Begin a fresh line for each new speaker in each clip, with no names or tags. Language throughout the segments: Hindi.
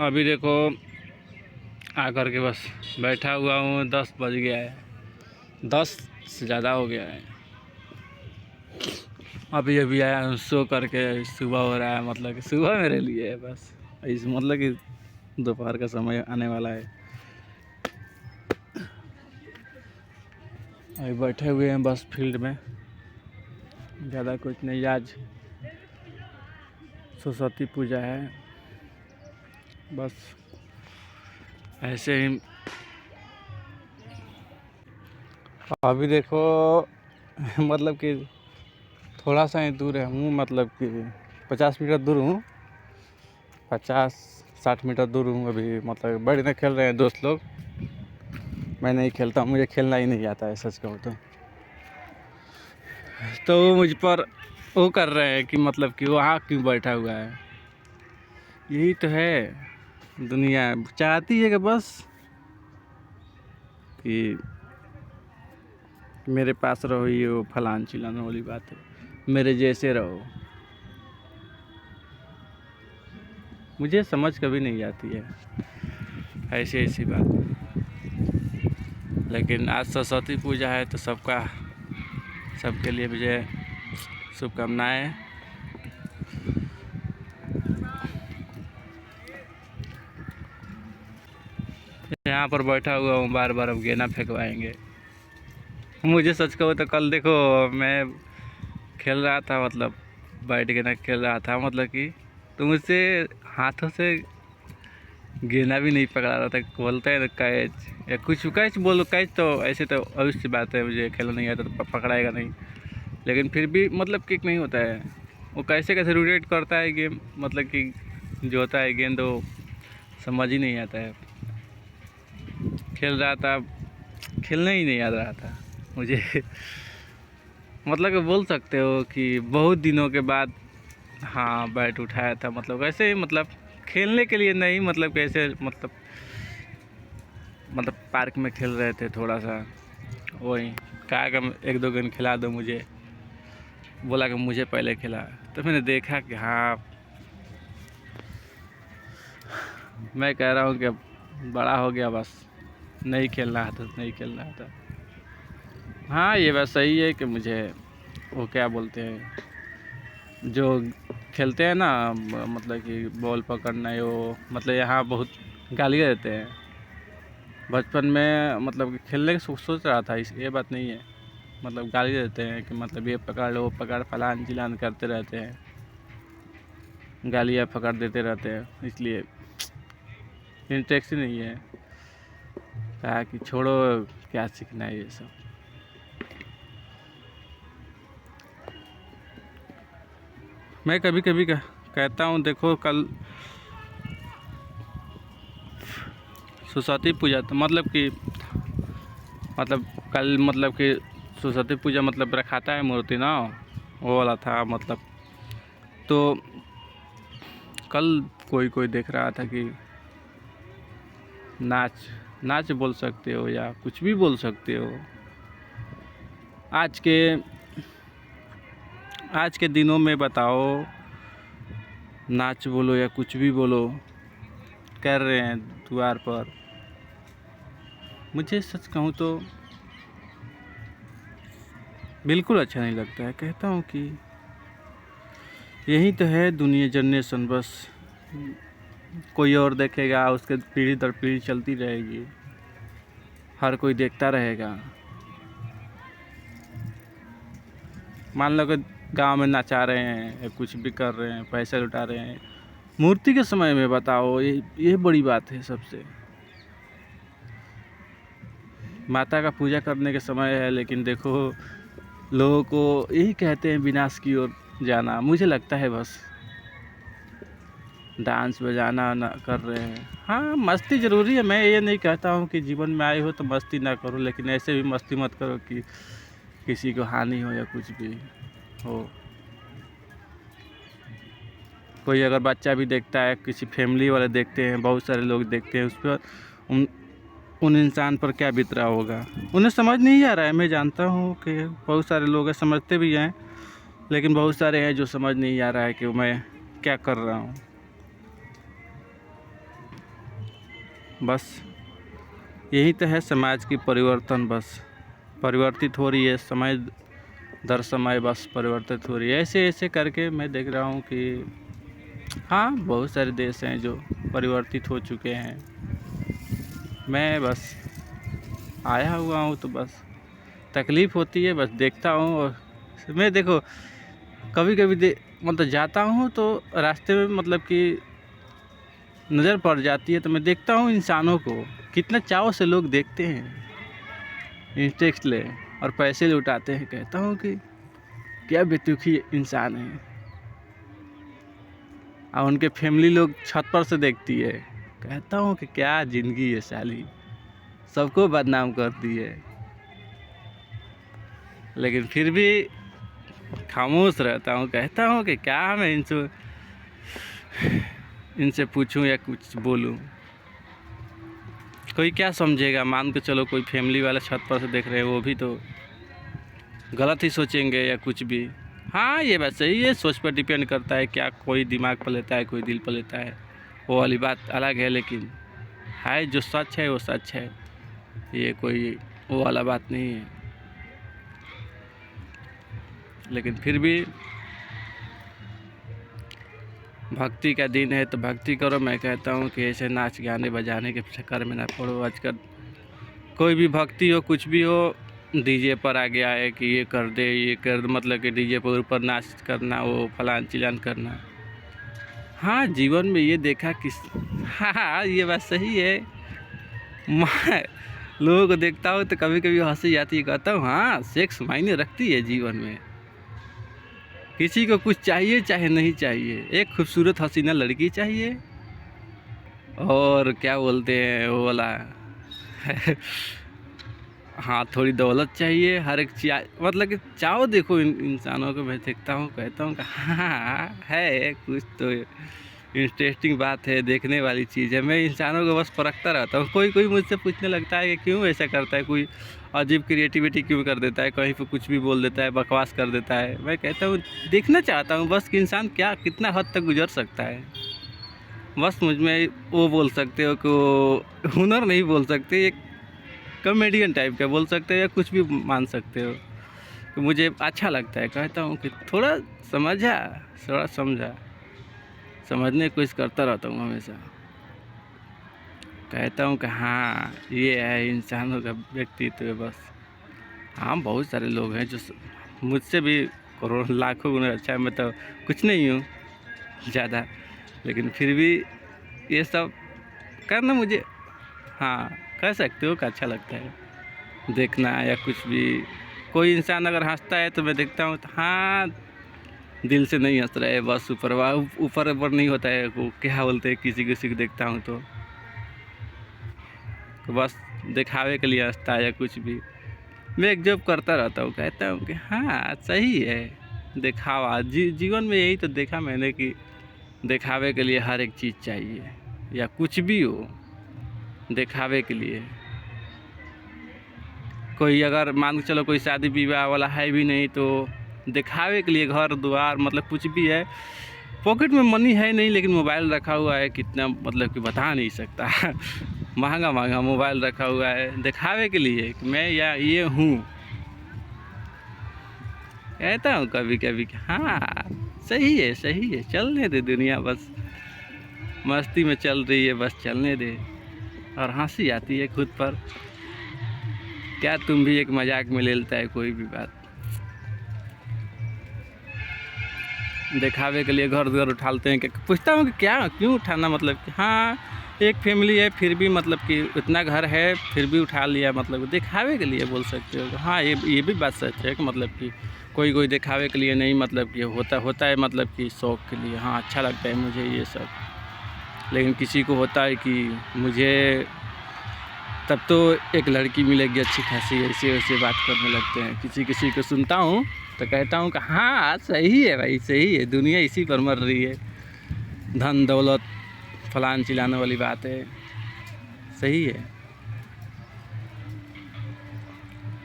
अभी देखो आकर के बस बैठा हुआ हूँ। 10 बज गया है, 10 से ज़्यादा हो गया है। अभी अभी आया हूँ सो करके। सुबह हो रहा है, मतलब कि सुबह मेरे लिए है बस। इस मतलब कि दोपहर का समय आने वाला है। अभी बैठे हुए हैं बस फील्ड में, ज़्यादा कुछ नहीं। आज सरस्वती पूजा है, बस ऐसे ही। अभी देखो मतलब कि थोड़ा सा ही दूर है हूँ, मतलब कि 50 मीटर दूर हूँ, 50-60 मीटर दूर हूँ अभी। मतलब बड़े ने खेल रहे हैं दोस्त लोग, मैं नहीं खेलता हूँ, मुझे खेलना ही नहीं आता है सच कहूँ तो वो मुझ पर वो कर रहे हैं कि मतलब कि वहाँ क्यों बैठा हुआ है। यही तो है, दुनिया चाहती है कि बस कि मेरे पास रहो, ये वो फलान चिलान वाली बात है, मेरे जैसे रहो। मुझे समझ कभी नहीं आती है ऐसी ऐसी बात। लेकिन आज सरस्वती पूजा है तो सबके लिए मुझे शुभकामनाएं। यहाँ पर बैठा हुआ हूँ, बार बार अब गेना फेंकवाएंगे मुझे। सच कहो तो कल देखो मैं खेल रहा था, मतलब बैठ गेना खेल रहा था, मतलब कि तो मुझसे हाथों से गेना भी नहीं पकड़ा रहा था। बोलते हैं ना कैच या कुछ, कैच बोलो, कैच तो ऐसे तो अवश्य बात है, मुझे खेलना नहीं आता तो पकड़ाएगा नहीं। लेकिन फिर भी मतलब किक नहीं होता है। वो कैसे कैसे रोटेट करता है गेम, मतलब कि जो होता है गेंद, वो समझ ही नहीं आता है। खेल रहा था, खेलना ही नहीं आ रहा था मुझे मतलब कि बोल सकते हो कि बहुत दिनों के बाद हाँ बैट उठाया था। मतलब ऐसे ही, मतलब खेलने के लिए नहीं, मतलब कैसे, मतलब पार्क में खेल रहे थे थोड़ा सा, वही कहा कि एक दो गेंद खिला दो मुझे। बोला कि मुझे पहले खिला, तो मैंने देखा कि हाँ, मैं कह रहा हूँ कि अब बड़ा हो गया, बस नहीं खेलना आता, नहीं खेलना आता। हाँ ये बात सही है कि मुझे वो क्या बोलते हैं जो खेलते हैं ना, मतलब कि बॉल पकड़ना है, वो मतलब यहाँ बहुत गालियाँ देते हैं। बचपन में मतलब कि खेलने की सोच रहा था, इस ये बात नहीं है। मतलब गाली देते हैं कि मतलब ये पकड़ लो, पकड़, फलान चिलान करते रहते हैं, गालियाँ पकड़ देते रहते हैं, इसलिए इंटरेस्ट ही नहीं है। कहा कि छोड़ो, क्या सीखना है ये सब। मैं कभी कभी कहता हूँ, देखो कल सरस्वती पूजा, तो मतलब कि कल मतलब कि सरस्वती पूजा मतलब रखाता है मूर्ति ना, वो वाला था। मतलब तो कल कोई देख रहा था कि नाच बोल सकते हो या कुछ भी बोल सकते हो। आज के दिनों में बताओ, नाच बोलो या कुछ भी बोलो, कर रहे हैं द्वार पर। मुझे सच कहूँ तो बिल्कुल अच्छा नहीं लगता है। कहता हूँ कि यही तो है दुनिया, जनरेशन बस। कोई और देखेगा, उसके पीढ़ी दर पीढ़ी चलती रहेगी, हर कोई देखता रहेगा। मान लो कि गांव में नचा रहे हैं या कुछ भी कर रहे हैं, पैसे लुटा रहे हैं, मूर्ति के समय में बताओ, ये बड़ी बात है। सबसे माता का पूजा करने के समय है, लेकिन देखो लोगों को यही कहते हैं विनाश की ओर जाना। मुझे लगता है बस डांस बजाना ना कर रहे हैं। हाँ मस्ती ज़रूरी है, मैं ये नहीं कहता हूँ कि जीवन में आए हो तो मस्ती ना करो, लेकिन ऐसे भी मस्ती मत करो कि किसी को हानि हो या कुछ भी हो। कोई अगर बच्चा भी देखता है, किसी फैमिली वाले देखते हैं, बहुत सारे लोग देखते हैं, उस पर उन इंसान पर क्या बीत रहा होगा। उन्हें समझ नहीं आ रहा है। मैं जानता हूँ कि बहुत सारे लोग हैं, समझते भी हैं, लेकिन बहुत सारे हैं जो समझ नहीं आ रहा है कि मैं क्या कर रहा हूँ। बस यही तो है समाज की परिवर्तन, बस परिवर्तित हो रही है समय दर समय, बस परिवर्तित हो रही है। ऐसे ऐसे करके मैं देख रहा हूँ कि हाँ, बहुत सारे देश हैं जो परिवर्तित हो चुके हैं। मैं बस आया हुआ हूँ तो बस तकलीफ़ होती है, बस देखता हूँ। और मैं देखो कभी कभी मतलब जाता हूँ तो रास्ते में मतलब कि नज़र पड़ जाती है, तो मैं देखता हूँ इंसानों को कितना चाव से लोग देखते हैं, इंटरेस्ट ले और पैसे लुटाते हैं। कहता हूँ कि क्या बेतुकी इंसान है। और उनके फैमिली लोग छत पर से देखती है। कहता हूँ कि क्या ज़िंदगी है साली, सबको बदनाम कर दी है। लेकिन फिर भी खामोश रहता हूँ। कहता हूँ कि क्या मैं इनसे पूछूं या कुछ बोलूं, कोई क्या समझेगा। मान के चलो कोई फैमिली वाले छत पर से देख रहे हैं, वो भी तो गलत ही सोचेंगे या कुछ भी। हाँ, ये बात सही है, सोच पर डिपेंड करता है, क्या कोई दिमाग पर लेता है, कोई दिल पर लेता है, वो वाली बात अलग है। लेकिन है जो सच है वो सच है, ये कोई वो वाला बात नहीं है। लेकिन फिर भी भक्ति का दिन है तो भक्ति करो। मैं कहता हूँ कि ऐसे नाच गाने बजाने के चक्कर में ना पड़ो। आजकल कोई भी भक्ति हो, कुछ भी हो, डीजे पर आ गया है कि ये कर दे, ये कर दे, मतलब कि डीजे पर ऊपर नाच करना, वो फलान चिलान करना। हाँ, जीवन में ये देखा कि हाँ, ये बात सही है। मैं लोगों को देखता हूँ तो कभी कभी हंसी आती है। कहता हूँ हाँ, सेक्स मायने रखती है जीवन में। किसी को कुछ चाहिए चाहे नहीं चाहिए, एक खूबसूरत हसीना लड़की चाहिए, और क्या बोलते हैं वो वाला हाँ, थोड़ी दौलत चाहिए। हर एक चीज़ मतलब कि चाहो देखो इंसानों को मैं देखता हूँ, कहता हूँ कि हाँ है कुछ तो इंटरेस्टिंग बात है, देखने वाली चीज़ है। मैं इंसानों को बस परखता रहता हूँ। कोई कोई मुझसे पूछने लगता है कि क्यों ऐसा करता है, कोई अजीब क्रिएटिविटी क्यों कर देता है, कहीं पे कुछ भी बोल देता है, बकवास कर देता है। मैं कहता हूँ देखना चाहता हूँ बस कि इंसान क्या कितना हद तक गुजर सकता है। बस मुझ में वो बोल सकते हो कि वो हुनर नहीं बोल सकते, एक कॉमेडियन टाइप का बोल सकते हो या कुछ भी मान सकते हो। कि मुझे अच्छा लगता है, कहता हूँ कि थोड़ा समझा, थोड़ा समझा, समझने की कोशिश करता रहता हूँ हमेशा। कहता हूँ कि हाँ, ये है इंसानों का व्यक्तित्व बस। हाँ, बहुत सारे लोग हैं जो मुझसे भी करोड़ों लाखों गुना अच्छा है। मैं तो कुछ नहीं हूँ ज़्यादा, लेकिन फिर भी ये सब करना मुझे, हाँ, कह सकते हो कि अच्छा लगता है देखना या कुछ भी। कोई इंसान अगर हंसता है तो मैं देखता हूँ तो हाँ, दिल से नहीं हंस रहा है, बस ऊपर ऊपर नहीं होता है, वो क्या बोलते हैं, किसी किसी को देखता हूँ तो बस दिखावे के लिए हंसता है या कुछ भी। मैं एक जॉब करता रहता हूँ। कहता हूँ कि हाँ सही है, दिखावा जीवन में यही तो देखा मैंने कि दिखावे के लिए हर एक चीज़ चाहिए, या कुछ भी हो दिखावे के लिए। कोई अगर मान के चलो कोई शादी विवाह वाला है भी नहीं तो दिखावे के लिए घर द्वार मतलब कुछ भी है, पॉकेट में मनी है नहीं लेकिन मोबाइल रखा हुआ है, कितना मतलब कि बता नहीं सकता महंगा महंगा मोबाइल रखा हुआ है दिखावे के लिए कि मैं या ये हूँ। कहता हूँ कभी कभी कि हाँ सही है, चलने दे, दुनिया बस मस्ती में चल रही है, बस चलने दे। और हंसी आती है खुद पर, क्या तुम भी एक मजाक में ले लेता है कोई भी बात। दिखावे के लिए घर द्वार उठाते हैं। पूछता हूँ कि क्या क्यों उठाना, मतलब कि हाँ एक फैमिली है फिर भी मतलब कि इतना घर है फिर भी उठा लिया, मतलब दिखावे के लिए बोल सकते हो। हाँ, ये भी बात सच है कि मतलब कि कोई दिखावे के लिए नहीं, मतलब कि होता है मतलब कि शौक़ के लिए। हाँ, अच्छा लगता है मुझे ये सब। लेकिन किसी को होता है कि मुझे तब तो एक लड़की मिलेगी अच्छी खासी, ऐसे वैसे बात करने लगते हैं। किसी को सुनता हूँ तो कहता हूँ कि हाँ सही है भाई, सही है, दुनिया इसी पर मर रही है, धन दौलत फलान चिलाने वाली बात है। सही है,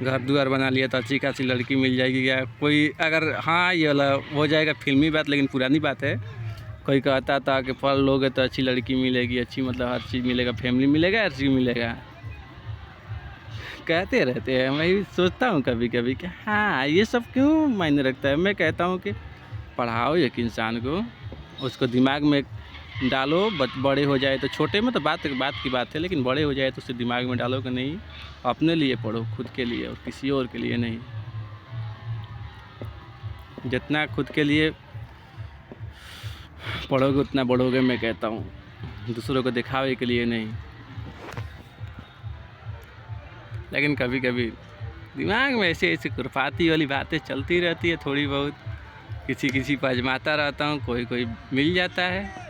घर द्वार बना लिया तो अच्छी खासी लड़की मिल जाएगी, या कोई अगर हाँ ये वाला हो जाएगा फिल्मी बात, लेकिन पुरानी बात है। कोई कहता था कि फल लोगे तो अच्छी लड़की मिलेगी, अच्छी मतलब हर चीज़ मिलेगा, फैमिली मिलेगा, हर चीज़ मिलेगा, कहते रहते हैं। मैं भी सोचता हूँ कभी कभी कि हाँ ये सब क्यों मायने रखता है। मैं कहता हूँ कि पढ़ाओ एक इंसान को, उसको दिमाग में डालो, बड़े हो जाए तो, छोटे में तो बात की बात है, लेकिन बड़े हो जाए तो उसे दिमाग में डालो कि नहीं अपने लिए पढ़ो, खुद के लिए, और किसी और के लिए नहीं। जितना खुद के लिए पढ़ोगे उतना बढ़ोगे, मैं कहता हूँ, दूसरों को दिखावे के लिए नहीं। लेकिन कभी कभी दिमाग में ऐसे ऐसे खुरफाती वाली बातें चलती रहती है थोड़ी बहुत, किसी पर आजमाता रहता हूँ, कोई मिल जाता है,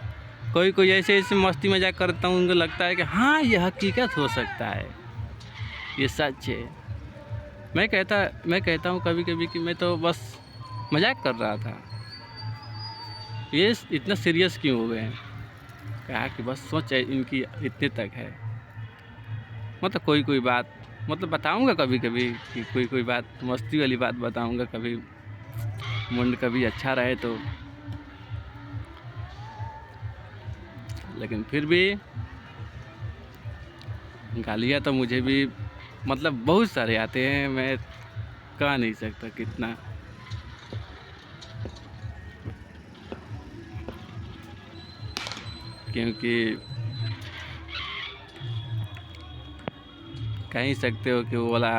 कोई ऐसे ऐसे मस्ती मजाक करता हूँ, उनको लगता है कि हाँ ये हकीकत हो सकता है, ये सच है। मैं कहता हूँ कभी कभी कि मैं तो बस मजाक कर रहा था, ये इतना सीरियस क्यों हो गए हैं। कहा कि बस सोच इनकी इतने तक है, मतलब कोई बात मतलब बताऊंगा कभी कभी कि कोई बात मस्ती वाली बात बताऊंगा, कभी मुंड कभी अच्छा रहे तो। लेकिन फिर भी गालियाँ तो मुझे भी मतलब बहुत सारे आते हैं, मैं कह नहीं सकता कितना। क्योंकि कह ही सकते हो कि वो वाला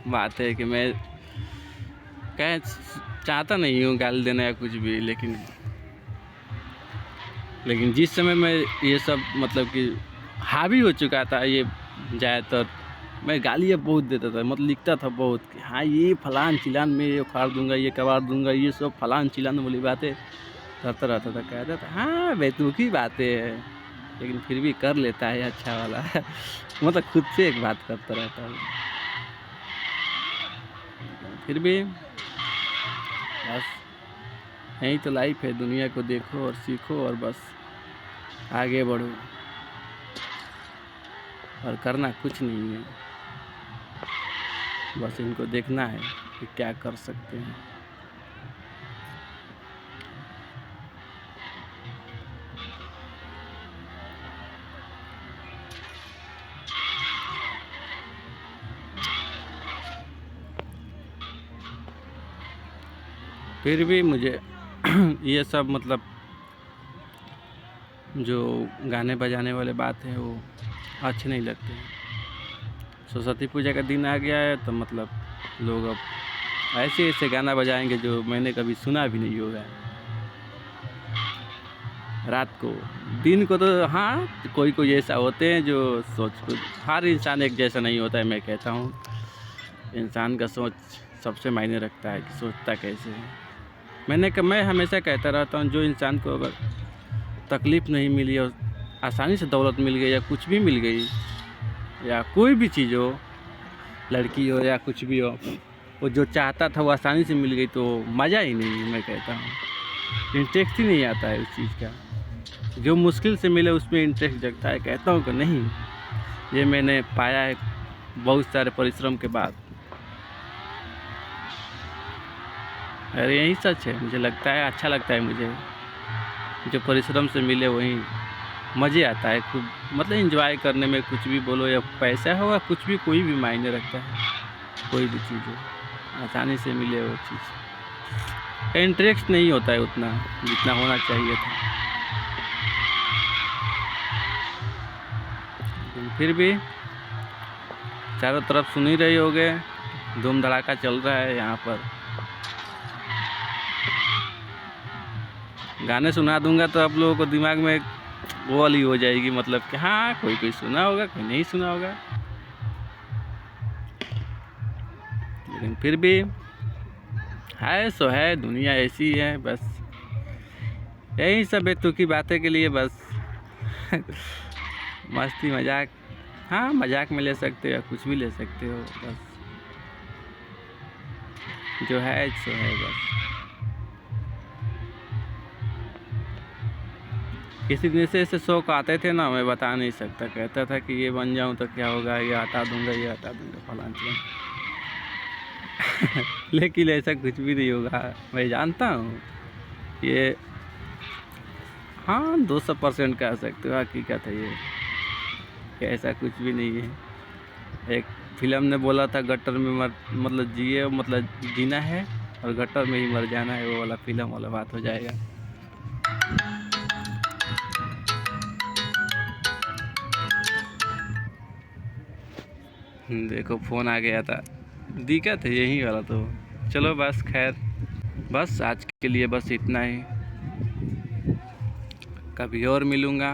बात है कि मैं कह चाहता नहीं हूँ गाली देना या कुछ भी, लेकिन जिस समय मैं ये सब मतलब कि हावी हो चुका था ये ज़्यादातर, मैं गालियाँ बहुत देता था, मतलब लिखता था बहुत कि हाँ ये फलान चिलान में ये उखाड़ दूंगा, ये कबाड़ दूंगा, ये सब फलान चिलान वाली बातें करता रहता था। कहता था हाँ बेतुकी बातें है, लेकिन फिर भी कर लेता है अच्छा वाला मतलब खुद से एक बात करता रहता है। फिर भी बस यही तो लाइफ है, दुनिया को देखो और सीखो और बस आगे बढ़ो, और करना कुछ नहीं है, बस इनको देखना है कि क्या कर सकते हैं। फिर भी मुझे ये सब मतलब जो गाने बजाने वाले बात है वो अच्छे नहीं लगते हैं। सरस्वती पूजा का दिन आ गया है तो मतलब लोग अब ऐसे ऐसे गाना बजाएंगे जो मैंने कभी सुना भी नहीं होगा। रात को, दिन को तो हाँ कोई ऐसा होते हैं जो हर इंसान एक जैसा नहीं होता है। मैं कहता हूँ इंसान का सोच सबसे मायने रखता है कि सोचता कैसे है। मैं हमेशा कहता रहता हूँ जो इंसान को अगर तकलीफ़ नहीं मिली और आसानी से दौलत मिल गई या कुछ भी मिल गई या कोई भी चीज़ हो, लड़की हो या कुछ भी हो, वो जो चाहता था वो आसानी से मिल गई तो मज़ा ही नहीं। मैं कहता हूँ इंटरेस्ट ही नहीं आता है उस चीज़ का, जो मुश्किल से मिले उसमें इंटरेस्ट जगता है। कहता हूँ कि नहीं, ये मैंने पाया है बहुत सारे परिश्रम के बाद। अरे यही सच है, मुझे लगता है अच्छा लगता है मुझे, जो परिश्रम से मिले वही मज़े आता है खूब, मतलब एंजॉय करने में। कुछ भी बोलो या पैसा होगा कुछ भी, कोई भी मायने रखता है। कोई भी चीज़ हो आसानी से मिले वो चीज़, इंटरेस्ट नहीं होता है उतना जितना होना चाहिए था। फिर भी चारों तरफ सुन ही रहे होगे, धूम धड़ाका चल रहा है यहाँ पर। गाने सुना दूंगा तो आप लोगों को दिमाग में वो वाली हो जाएगी, मतलब कि हाँ कोई सुना होगा, कोई नहीं सुना होगा। लेकिन फिर भी है सो है, दुनिया ऐसी है। बस यही सब बेतुकी बातें के लिए बस मस्ती मजाक, हाँ मजाक में ले सकते हो या कुछ भी ले सकते हो, बस जो है सो है। बस किसी दिन से शौक आते थे ना, मैं बता नहीं सकता। कहता था कि ये बन जाऊं तो क्या होगा, ये हटा दूंगा, ये हटा दूंगा, फलान चीज़। लेकिन ऐसा कुछ भी नहीं होगा, मैं जानता हूँ ये। हाँ 200% कह सकते हो, हकीकत है ये कि ऐसा कुछ भी नहीं है। एक फिल्म ने बोला था गटर में मतलब जिए मतलब जीना है और गटर में ही मर जाना है, वो वाला फिल्म वाला बात हो जाएगा। देखो फ़ोन आ गया था, दिक्कत है यही वाला तो। चलो बस खैर, बस आज के लिए बस इतना ही, कभी और मिलूँगा।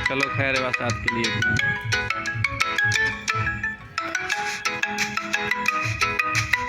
चलो खैर बस आज के लिए इतना ही।